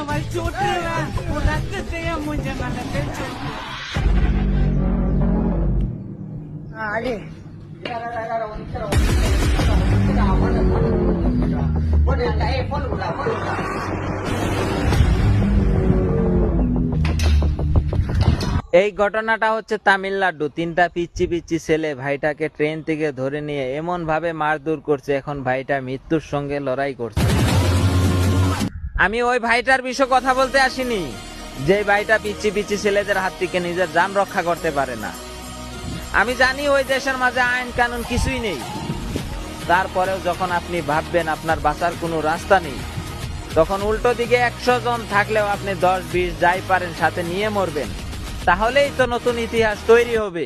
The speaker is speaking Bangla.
no va chutra, una que tenga mucha mala pecho. Ali. এই ঘটনাটা হচ্ছে তামিলনাড়ু। তিনটা পিচ্চি পিচ্চি ছেলে ভাইটাকে ট্রেন থেকে ধরে নিয়ে এমন ভাবে মারধর করছে, এখন ভাইটা মৃত্যুর সঙ্গে লড়াই করছে। আমি ওই ভাইটার বিষয়ে কথা বলতে আসিনি, যে ভাইটা পিচ্চি পিচ্চি ছেলেদের হাত থেকে নিজের জান রক্ষা করতে পারে না। আমি জানি ওই দেশের মাঝে আইন কানুন কিছুই নেই, তারপরেও যখন আপনি ভাববেন আপনার বাঁচার কোনো রাস্তা নেই, তখন উল্টো দিকে 100 জন থাকলেও আপনি 10-20 যাই পারেন সাথে নিয়ে মরবেন। তাহলেই তো নতুন ইতিহাস তৈরি হবে।